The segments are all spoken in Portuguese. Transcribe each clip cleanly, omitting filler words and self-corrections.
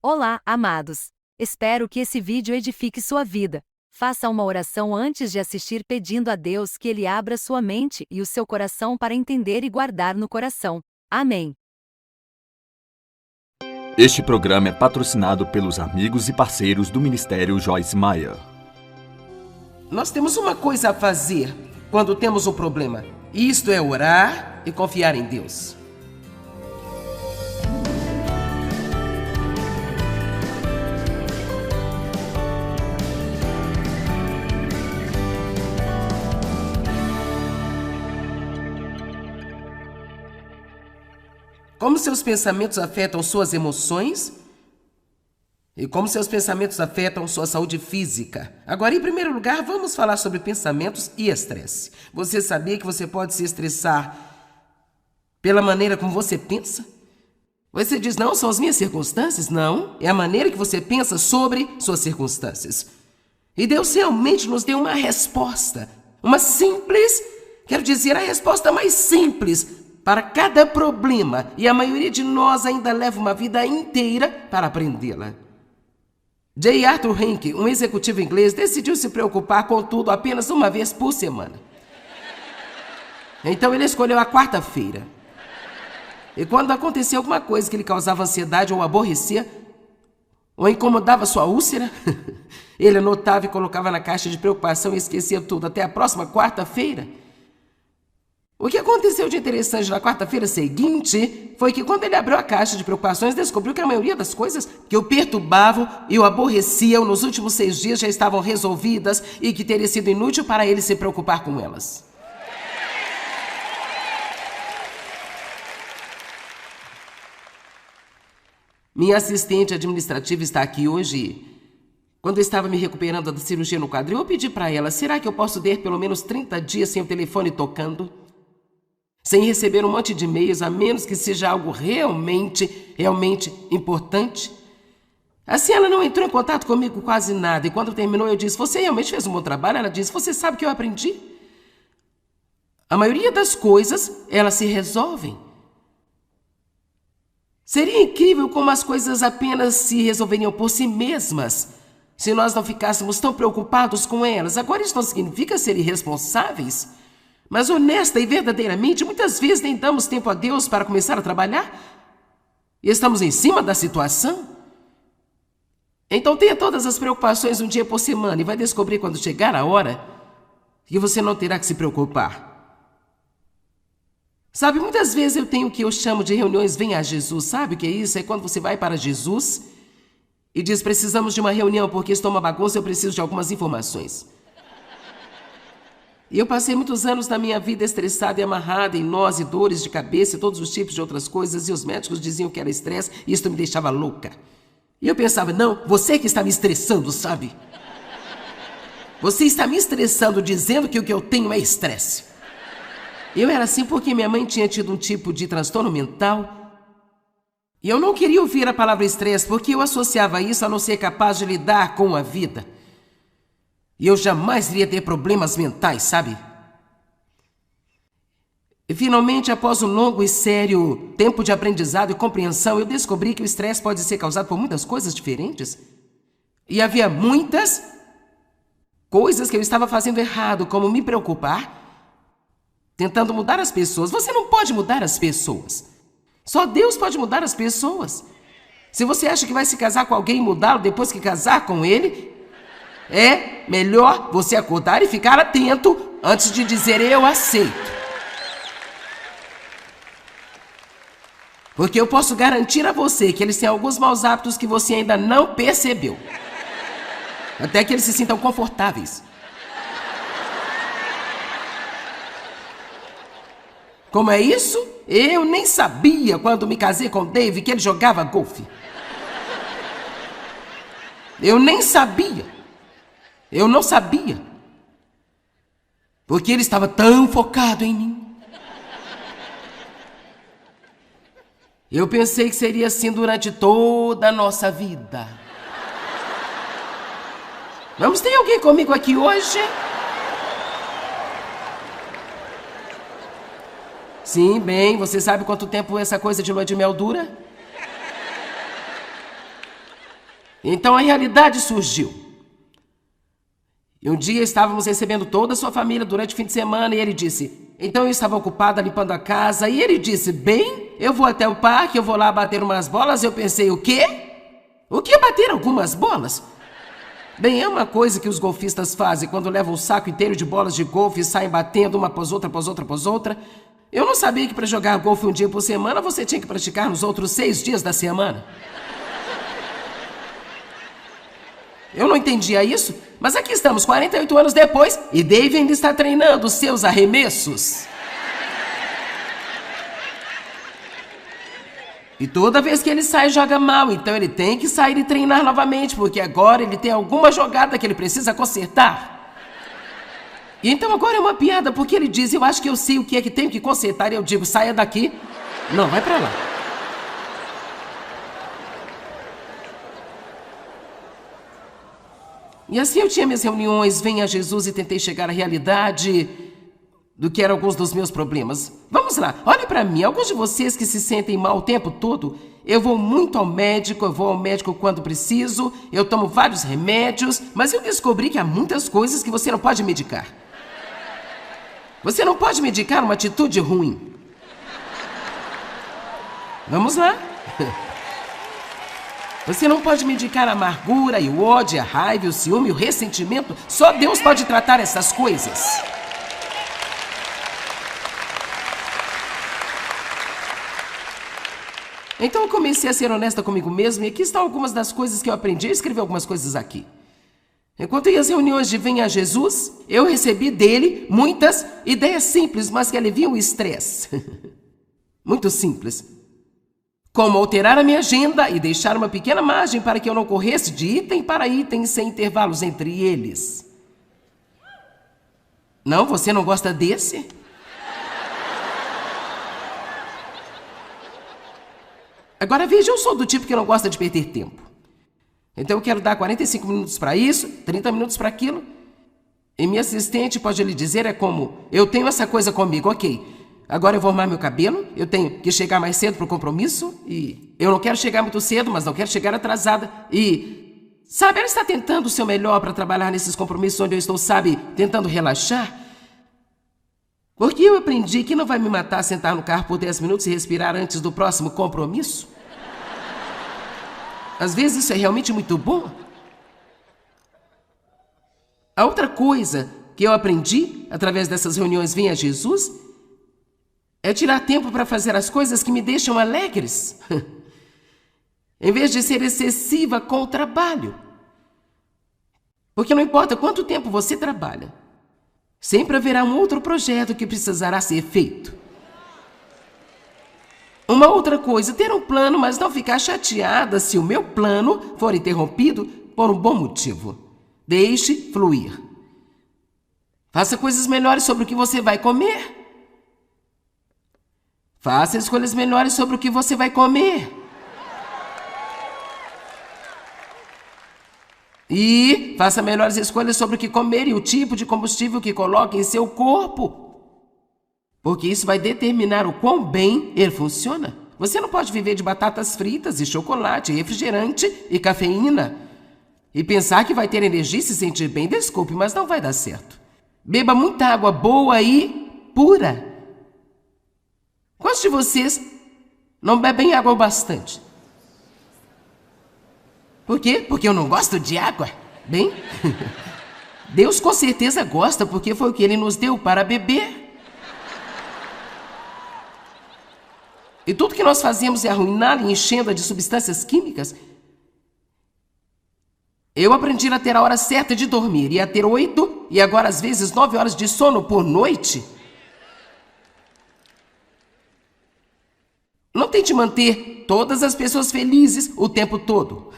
Olá, amados! Espero que esse vídeo edifique sua vida. Faça uma oração antes de assistir pedindo a Deus que Ele abra sua mente e o seu coração para entender e guardar no coração. Amém. Este programa é patrocinado pelos amigos e parceiros do Ministério Joyce Meyer. Nós temos uma coisa a fazer quando temos um problema. Isto é orar e confiar em Deus. Como seus pensamentos afetam suas emoções e como seus pensamentos afetam sua saúde física. Agora, em primeiro lugar, vamos falar sobre pensamentos e estresse. Você sabia que você pode se estressar pela maneira como você pensa? Você diz, não, são as minhas circunstâncias? Não, é a maneira que você pensa sobre suas circunstâncias. E Deus realmente nos deu uma resposta, uma simples, quero dizer, a resposta mais simples para cada problema, e a maioria de nós ainda leva uma vida inteira para aprendê-la. J. Arthur Henke, um executivo inglês, decidiu se preocupar com tudo apenas uma vez por semana. Então ele escolheu a quarta-feira. E quando acontecia alguma coisa que lhe causava ansiedade ou aborrecia, ou incomodava sua úlcera, ele anotava e colocava na caixa de preocupação e esquecia tudo até a próxima quarta-feira. O que aconteceu de interessante na quarta-feira seguinte foi que quando ele abriu a caixa de preocupações, descobriu que a maioria das coisas que o perturbavam e o aborreciam nos últimos 6 dias já estavam resolvidas e que teria sido inútil para ele se preocupar com elas. Minha assistente administrativa está aqui hoje. Quando eu estava me recuperando da cirurgia no quadril, eu pedi para ela, será que eu posso ter pelo menos 30 dias sem o telefone tocando? Sem receber um monte de e-mails, a menos que seja algo realmente importante. Assim, ela não entrou em contato comigo quase nada. E quando terminou, eu disse, você realmente fez um bom trabalho? Ela disse, você sabe o que eu aprendi? A maioria das coisas, elas se resolvem. Seria incrível como as coisas apenas se resolveriam por si mesmas, se nós não ficássemos tão preocupados com elas. Agora, isso não significa ser irresponsáveis, mas honesta e verdadeiramente, muitas vezes nem damos tempo a Deus para começar a trabalhar e estamos em cima da situação. Então tenha todas as preocupações um dia por semana e vai descobrir quando chegar a hora que você não terá que se preocupar. Sabe, muitas vezes eu tenho o que eu chamo de reuniões Venha a Jesus. Sabe o que é isso? É quando você vai para Jesus e diz, precisamos de uma reunião porque estou uma bagunça e eu preciso de algumas informações. E eu passei muitos anos da minha vida estressada e amarrada em nós e dores de cabeça e todos os tipos de outras coisas, e os médicos diziam que era estresse e isso me deixava louca. E eu pensava, não, você que está me estressando, sabe? Você está me estressando dizendo que o que eu tenho é estresse. Eu era assim porque minha mãe tinha tido um tipo de transtorno mental e eu não queria ouvir a palavra estresse porque eu associava isso a não ser capaz de lidar com a vida. E eu jamais iria ter problemas mentais, sabe? E finalmente, após um longo e sério tempo de aprendizado e compreensão, eu descobri que o estresse pode ser causado por muitas coisas diferentes. E havia muitas coisas que eu estava fazendo errado, como me preocupar, tentando mudar as pessoas. Você não pode mudar as pessoas. Só Deus pode mudar as pessoas. Se você acha que vai se casar com alguém e mudá-lo depois que casar com ele, é melhor você acordar e ficar atento antes de dizer eu aceito. Porque eu posso garantir a você que eles têm alguns maus hábitos que você ainda não percebeu. Até que eles se sintam confortáveis. Como é isso? Eu nem sabia quando me casei com o Dave que ele jogava golfe. Eu nem sabia. Eu não sabia. Porque ele estava tão focado em mim. Eu pensei que seria assim durante toda a nossa vida. Vamos, tem alguém comigo aqui hoje? Sim, bem, você sabe quanto tempo essa coisa de lua de mel dura? Então a realidade surgiu. E um dia estávamos recebendo toda a sua família durante o fim de semana e ele disse, então eu estava ocupada limpando a casa e ele disse, bem, eu vou até o parque, eu vou lá bater umas bolas. Eu pensei, o quê? O que é bater algumas bolas? Bem, é uma coisa que os golfistas fazem quando levam um saco inteiro de bolas de golfe e saem batendo uma após outra, após outra, após outra. Eu não sabia que para jogar golfe um dia por semana você tinha que praticar nos outros 6 dias da semana. Eu não entendia isso, mas aqui estamos, 48 anos depois, e Dave ainda está treinando os seus arremessos. E toda vez que ele sai, joga mal, então ele tem que sair e treinar novamente, porque agora ele tem alguma jogada que ele precisa consertar. E então agora é uma piada, porque ele diz, eu acho que eu sei o que é que tenho que consertar, e eu digo, saia daqui. Não, vai pra lá. E assim eu tinha minhas reuniões, venha Jesus, e tentei chegar à realidade do que eram alguns dos meus problemas. Vamos lá, olhe pra mim, alguns de vocês que se sentem mal o tempo todo, eu vou muito ao médico, eu vou ao médico quando preciso, eu tomo vários remédios, mas eu descobri que há muitas coisas que você não pode medicar. Você não pode medicar uma atitude ruim. Vamos lá. Você não pode medicar a amargura e o ódio, a raiva, o ciúme, o ressentimento. Só Deus pode tratar essas coisas. Então eu comecei a ser honesta comigo mesmo e aqui estão algumas das coisas que eu aprendi. Eu escrevi algumas coisas aqui. Enquanto ia às reuniões de Venha Jesus, eu recebi dele muitas ideias simples, mas que aliviam o estresse. Muito simples. Como alterar a minha agenda e deixar uma pequena margem para que eu não corresse de item para item sem intervalos entre eles. Não, você não gosta desse? Agora veja, eu sou do tipo que não gosta de perder tempo. Então eu quero dar 45 minutos para isso, 30 minutos para aquilo. E minha assistente pode lhe dizer, é como, eu tenho essa coisa comigo, ok. Agora eu vou arrumar meu cabelo, eu tenho que chegar mais cedo para o compromisso e eu não quero chegar muito cedo, mas não quero chegar atrasada. E, sabe, ela está tentando o seu melhor para trabalhar nesses compromissos onde eu estou, sabe, tentando relaxar. Porque eu aprendi que não vai me matar sentar no carro por 10 minutos e respirar antes do próximo compromisso. Às vezes isso é realmente muito bom. A outra coisa que eu aprendi através dessas reuniões Venha Jesus é tirar tempo para fazer as coisas que me deixam alegres, em vez de ser excessiva com o trabalho. Porque não importa quanto tempo você trabalha, sempre haverá um outro projeto que precisará ser feito. Uma outra coisa, ter um plano, mas não ficar chateada se o meu plano for interrompido por um bom motivo. Deixe fluir. Faça coisas melhores sobre o que você vai comer. Faça escolhas melhores sobre o que você vai comer. E faça melhores escolhas sobre o que comer e o tipo de combustível que coloque em seu corpo. Porque isso vai determinar o quão bem ele funciona. Você não pode viver de batatas fritas e chocolate, refrigerante e cafeína. E pensar que vai ter energia e se sentir bem, desculpe, mas não vai dar certo. Beba muita água boa e pura. Quantos de vocês não bebem água o bastante? Por quê? Porque eu não gosto de água? Bem, Deus com certeza gosta, porque foi o que Ele nos deu para beber. E tudo que nós fazemos é arruiná-la e enchendo-a de substâncias químicas. Eu aprendi a ter a hora certa de dormir, e a ter 8 e agora às vezes 9 horas de sono por noite. Não tente manter todas as pessoas felizes o tempo todo.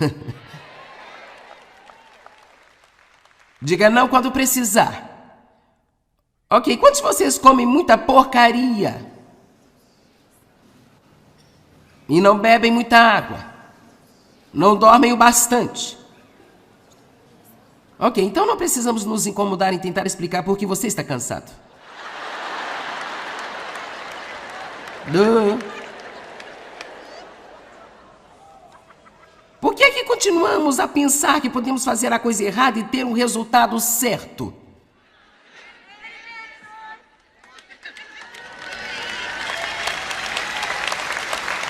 Diga não quando precisar. Ok, quantos de vocês comem muita porcaria? E não bebem muita água? Não dormem o bastante? Ok, então não precisamos nos incomodar em tentar explicar por que você está cansado. Por que continuamos a pensar que podemos fazer a coisa errada e ter um resultado certo.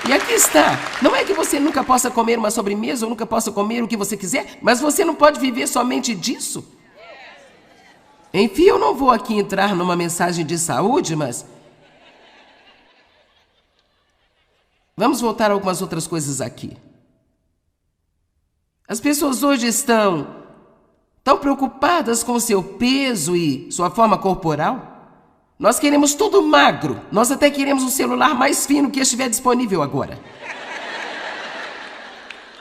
E aqui está. Não é que você nunca possa comer uma sobremesa ou nunca possa comer o que você quiser, mas você não pode viver somente disso. Enfim, eu não vou aqui entrar numa mensagem de saúde, mas vamos voltar a algumas outras coisas aqui. As pessoas hoje estão tão preocupadas com seu peso e sua forma corporal. Nós queremos tudo magro. Nós até queremos um celular mais fino que estiver disponível agora.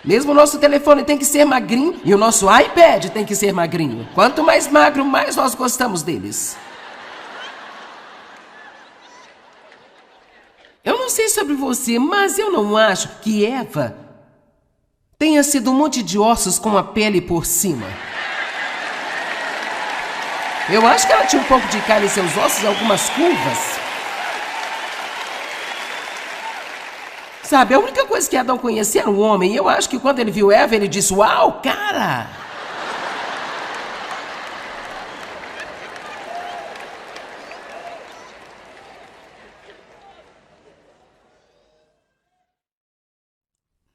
Mesmo o nosso telefone tem que ser magrinho e o nosso iPad tem que ser magrinho. Quanto mais magro, mais nós gostamos deles. Eu não sei sobre você, mas eu não acho que Eva tenha sido um monte de ossos com a pele por cima. Eu acho que ela tinha um pouco de carne em seus ossos e algumas curvas. Sabe, a única coisa que Adão conhecia era o homem. E eu acho que quando ele viu Eva, ele disse, uau, cara!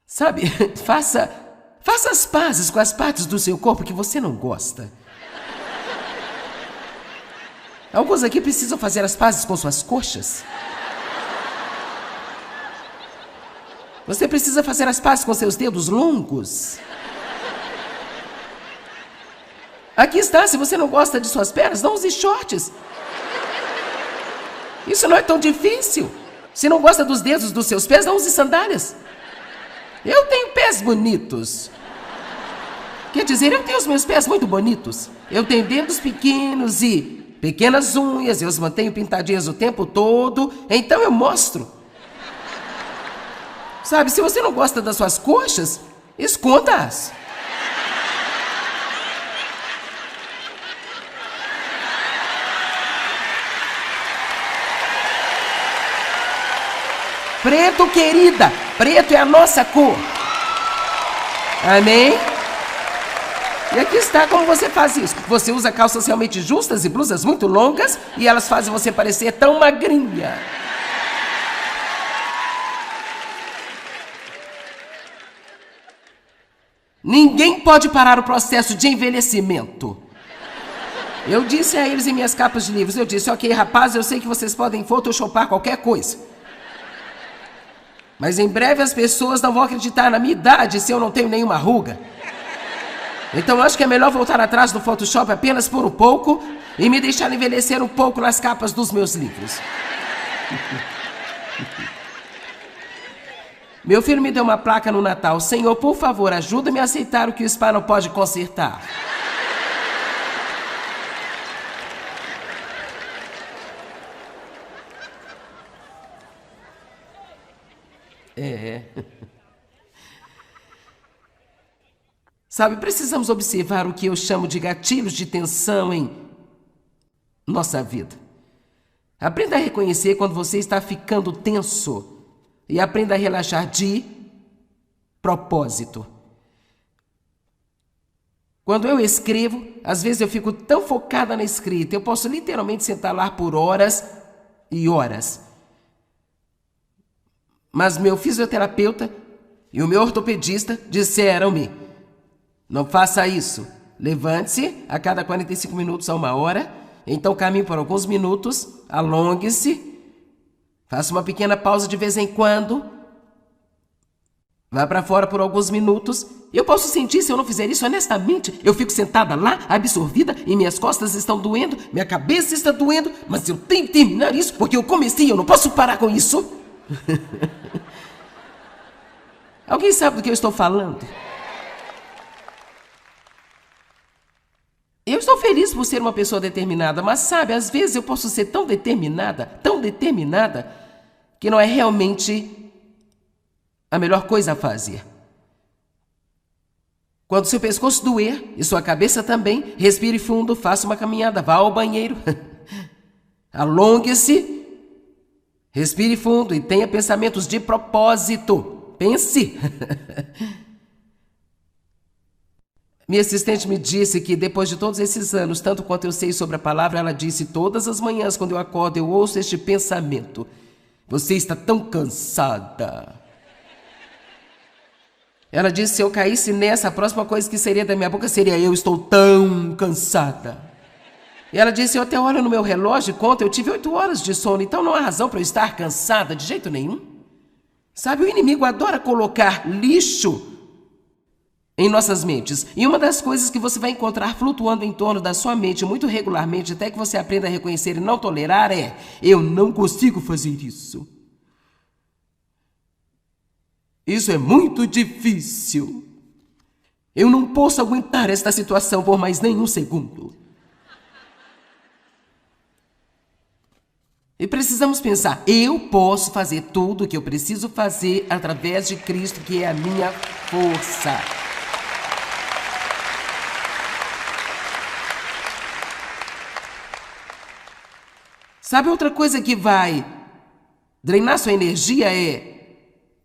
Sabe, faça as pazes com as partes do seu corpo que você não gosta. Alguns aqui precisam fazer as pazes com suas coxas. Você precisa fazer as pazes com seus dedos longos. Aqui está, se você não gosta de suas pernas, não use shorts. Isso não é tão difícil. Se não gosta dos dedos dos seus pés, não use sandálias. Eu tenho pés bonitos. Quer dizer, eu tenho os meus pés muito bonitos. Eu tenho dedos pequenos e pequenas unhas, eu os mantenho pintadinhas o tempo todo, então eu mostro. Sabe, se você não gosta das suas coxas, esconda-as. Preto, querida, preto é a nossa cor. Amém? E aqui está como você faz isso. Você usa calças realmente justas e blusas muito longas e elas fazem você parecer tão magrinha. Ninguém pode parar o processo de envelhecimento. Eu disse a eles em minhas capas de livros, eu disse, ok, rapaz, eu sei que vocês podem photoshopar qualquer coisa. Mas em breve as pessoas não vão acreditar na minha idade se eu não tenho nenhuma ruga. Então acho que é melhor voltar atrás do Photoshop apenas por um pouco e me deixar envelhecer um pouco nas capas dos meus livros. Meu filho me deu uma placa no Natal. Senhor, por favor, ajuda-me a aceitar o que o spa não pode consertar. Sabe, precisamos observar o que eu chamo de gatilhos de tensão em nossa vida. Aprenda a reconhecer quando você está ficando tenso e aprenda a relaxar de propósito. Quando eu escrevo, às vezes eu fico tão focada na escrita, eu posso literalmente sentar lá por horas e horas. Mas meu fisioterapeuta e o meu ortopedista disseram-me, não faça isso. Levante-se a cada 45 minutos a 1 hora. Então caminhe por alguns minutos. Alongue-se. Faça uma pequena pausa de vez em quando. Vá para fora por alguns minutos. Eu posso sentir se eu não fizer isso honestamente. Eu fico sentada lá, absorvida, e minhas costas estão doendo, minha cabeça está doendo, mas eu tenho que terminar isso porque eu comecei, eu não posso parar com isso. Alguém sabe do que eu estou falando? Eu estou feliz por ser uma pessoa determinada, mas sabe, às vezes eu posso ser tão determinada, que não é realmente a melhor coisa a fazer. Quando seu pescoço doer e sua cabeça também, respire fundo, faça uma caminhada, vá ao banheiro, alongue-se, respire fundo e tenha pensamentos de propósito. Pense. Minha assistente me disse que depois de todos esses anos, tanto quanto eu sei sobre a palavra, ela disse: todas as manhãs quando eu acordo eu ouço este pensamento: você está tão cansada. Ela disse: se eu caísse nessa, a próxima coisa que seria da minha boca seria: eu estou tão cansada. E ela disse: eu até olho no meu relógio e conto, eu tive 8 horas de sono, então não há razão para eu estar cansada de jeito nenhum. Sabe, o inimigo adora colocar lixo em nossas mentes. E uma das coisas que você vai encontrar flutuando em torno da sua mente muito regularmente, até que você aprenda a reconhecer e não tolerar, é: eu não consigo fazer isso. Isso é muito difícil. Eu não posso aguentar esta situação por mais nenhum segundo. E precisamos pensar: eu posso fazer tudo o que eu preciso fazer através de Cristo, que é a minha força. Sabe, outra coisa que vai drenar sua energia é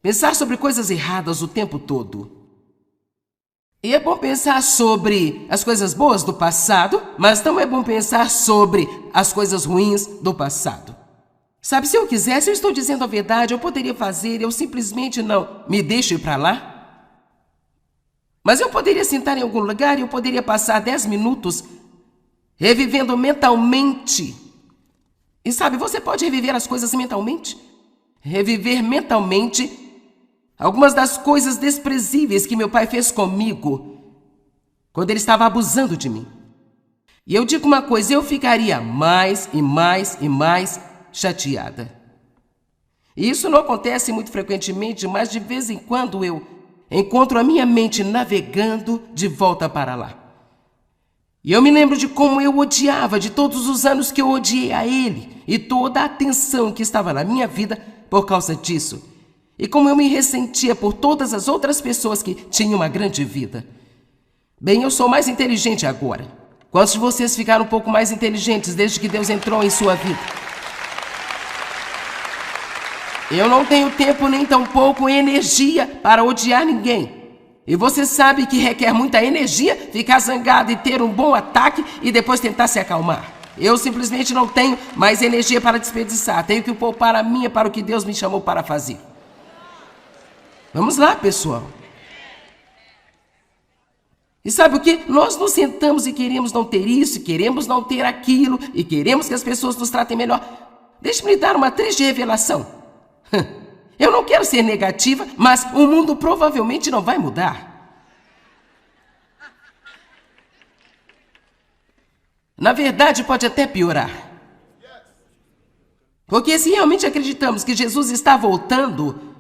pensar sobre coisas erradas o tempo todo. E é bom pensar sobre as coisas boas do passado, mas não é bom pensar sobre as coisas ruins do passado. Sabe, se eu quisesse, eu estou dizendo a verdade, eu poderia fazer, eu simplesmente não me deixo ir para lá. Mas eu poderia sentar em algum lugar e eu poderia passar 10 minutos revivendo mentalmente. E sabe, você pode reviver as coisas mentalmente. Reviver mentalmente algumas das coisas desprezíveis que meu pai fez comigo quando ele estava abusando de mim. E eu digo uma coisa: eu ficaria mais e mais e mais chateada. E isso não acontece muito frequentemente, mas de vez em quando eu encontro a minha mente navegando de volta para lá. E eu me lembro de como eu odiava, de todos os anos que eu odiei a ele e toda a atenção que estava na minha vida por causa disso. E como eu me ressentia por todas as outras pessoas que tinham uma grande vida. Bem, eu sou mais inteligente agora. Quantos de vocês ficaram um pouco mais inteligentes desde que Deus entrou em sua vida? Eu não tenho tempo nem tampouco energia para odiar ninguém. E você sabe que requer muita energia ficar zangado e ter um bom ataque e depois tentar se acalmar. Eu simplesmente não tenho mais energia para desperdiçar. Tenho que poupar a minha para o que Deus me chamou para fazer. Vamos lá, pessoal. E sabe o que? Nós nos sentamos e queremos não ter isso, queremos não ter aquilo, e queremos que as pessoas nos tratem melhor. Deixe-me lhe dar uma triste revelação. Eu não quero ser negativa, mas o mundo provavelmente não vai mudar. Na verdade, pode até piorar. Porque se realmente acreditamos que Jesus está voltando,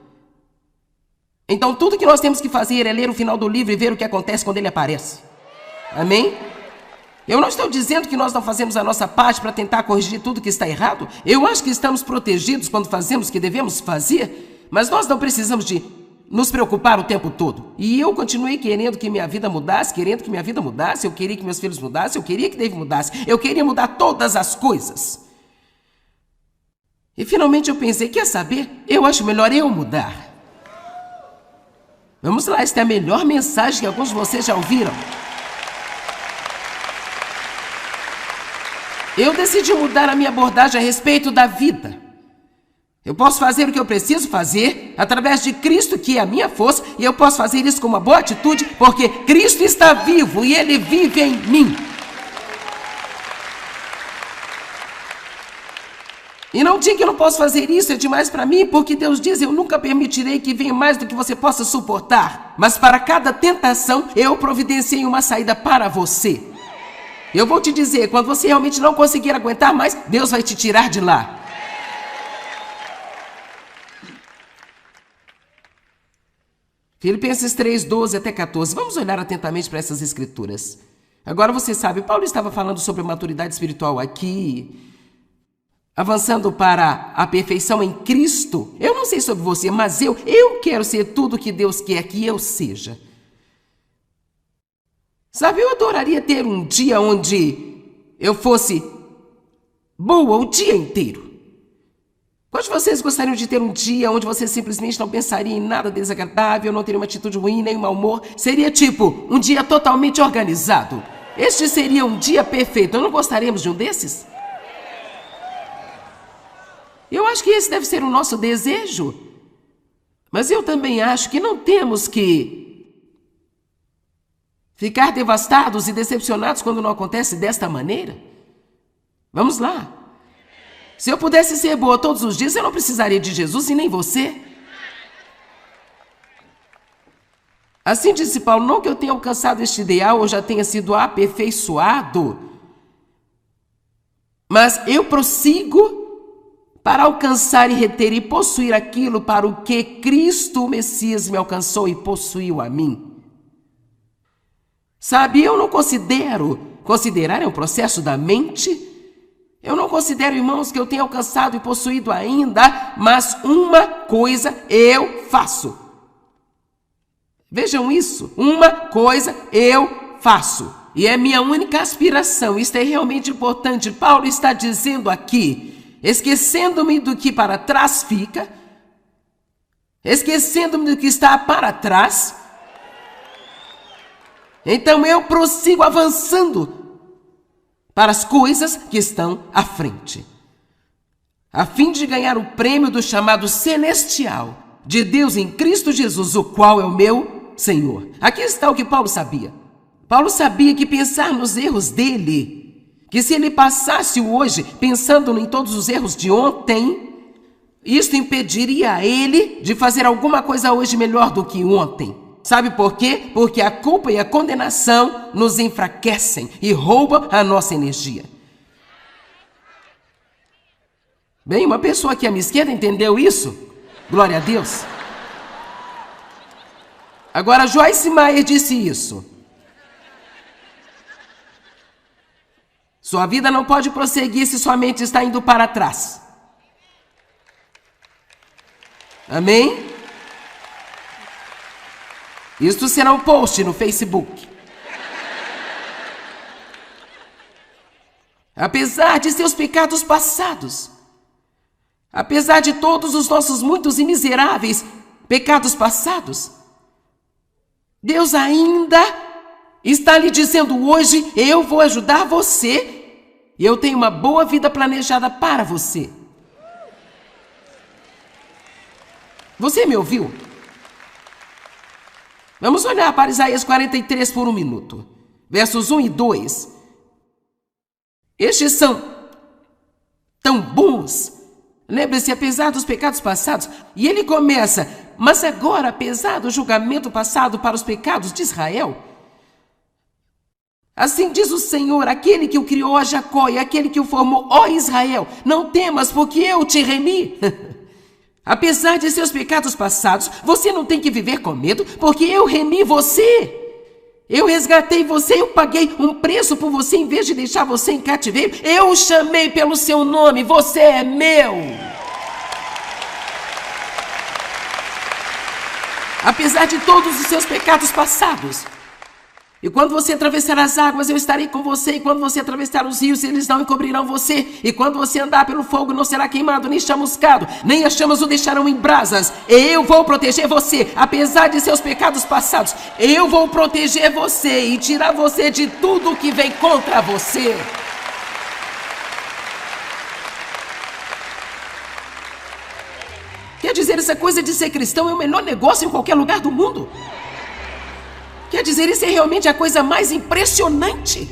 então tudo que nós temos que fazer é ler o final do livro e ver o que acontece quando ele aparece. Amém? Eu não estou dizendo que nós não fazemos a nossa parte para tentar corrigir tudo que está errado. Eu acho que estamos protegidos quando fazemos o que devemos fazer, mas nós não precisamos de nos preocupar o tempo todo. E eu continuei querendo que minha vida mudasse, eu queria que meus filhos mudassem, eu queria que David mudasse, eu queria mudar todas as coisas. E finalmente eu pensei: quer saber? Eu acho melhor eu mudar. Vamos lá, esta é a melhor mensagem que alguns de vocês já ouviram. Eu decidi mudar a minha abordagem a respeito da vida. Eu posso fazer o que eu preciso fazer através de Cristo, que é a minha força, e eu posso fazer isso com uma boa atitude, porque Cristo está vivo e Ele vive em mim. E não diga que eu não posso fazer isso, é demais para mim, porque Deus diz: eu nunca permitirei que venha mais do que você possa suportar. Mas para cada tentação, eu providenciei uma saída para você. Eu vou te dizer, quando você realmente não conseguir aguentar mais, Deus vai te tirar de lá. Filipenses 3, 12 até 14. Vamos olhar atentamente para essas escrituras. Agora você sabe, Paulo estava falando sobre maturidade espiritual aqui, avançando para a perfeição em Cristo. Eu não sei sobre você, mas eu quero ser tudo que Deus quer que eu seja. Sabe, eu adoraria ter um dia onde eu fosse boa o dia inteiro. Quantos de vocês gostariam de ter um dia onde você simplesmente não pensaria em nada desagradável, não teria uma atitude ruim, nem um mau humor? Seria tipo um dia totalmente organizado. Este seria um dia perfeito. Não gostaríamos de um desses? Eu acho que esse deve ser o nosso desejo. Mas eu também acho que não temos que ficar devastados e decepcionados quando não acontece desta maneira. Vamos lá. Se eu pudesse ser boa todos os dias, eu não precisaria de Jesus e nem você. Assim disse Paulo, não que eu tenha alcançado este ideal ou já tenha sido aperfeiçoado, mas eu prossigo para alcançar e reter e possuir aquilo para o que Cristo, o Messias, me alcançou e possuiu a mim. Sabe, eu não considerar é um processo da mente. Eu não considero, irmãos, que eu tenha alcançado e possuído ainda, mas uma coisa eu faço. Vejam isso, uma coisa eu faço. E é minha única aspiração, isto é realmente importante. Paulo está dizendo aqui, esquecendo-me do que para trás fica, esquecendo-me do que está para trás, então eu prossigo avançando para as coisas que estão à frente, a fim de ganhar o prêmio do chamado celestial de Deus em Cristo Jesus, o qual é o meu Senhor. Aqui está o que Paulo sabia. Paulo sabia que pensar nos erros dele, que se ele passasse hoje pensando em todos os erros de ontem, isto impediria a ele de fazer alguma coisa hoje melhor do que ontem. Sabe por quê? Porque a culpa e a condenação nos enfraquecem e roubam a nossa energia. Bem, uma pessoa aqui à minha esquerda entendeu isso? Glória a Deus. Agora, Joyce Meyer disse isso. Sua vida não pode prosseguir se sua mente está indo para trás. Amém? Isto será um post no Facebook. Apesar de seus pecados passados, apesar de todos os nossos muitos e miseráveis pecados passados, Deus ainda está lhe dizendo hoje, eu vou ajudar você e eu tenho uma boa vida planejada para você. Você me ouviu? Vamos olhar para Isaías 43 por um minuto. Versos 1 e 2. Estes são tão bons. Lembre-se, apesar dos pecados passados. E ele começa, mas agora, apesar do julgamento passado para os pecados de Israel, assim diz o Senhor, aquele que o criou a Jacó e aquele que o formou, ó Israel, não temas, porque eu te remi. Apesar de seus pecados passados, você não tem que viver com medo, porque eu remi você. Eu resgatei você, eu paguei um preço por você em vez de deixar você em cativeiro. Eu o chamei pelo seu nome, você é meu. Apesar de todos os seus pecados passados. E quando você atravessar as águas, eu estarei com você. E quando você atravessar os rios, eles não encobrirão você. E quando você andar pelo fogo, não será queimado, nem chamuscado, nem as chamas o deixarão em brasas. Eu vou proteger você, apesar de seus pecados passados. Eu vou proteger você e tirar você de tudo que vem contra você. Quer dizer, essa coisa de ser cristão é o melhor negócio em qualquer lugar do mundo. Quer dizer, isso é realmente a coisa mais impressionante.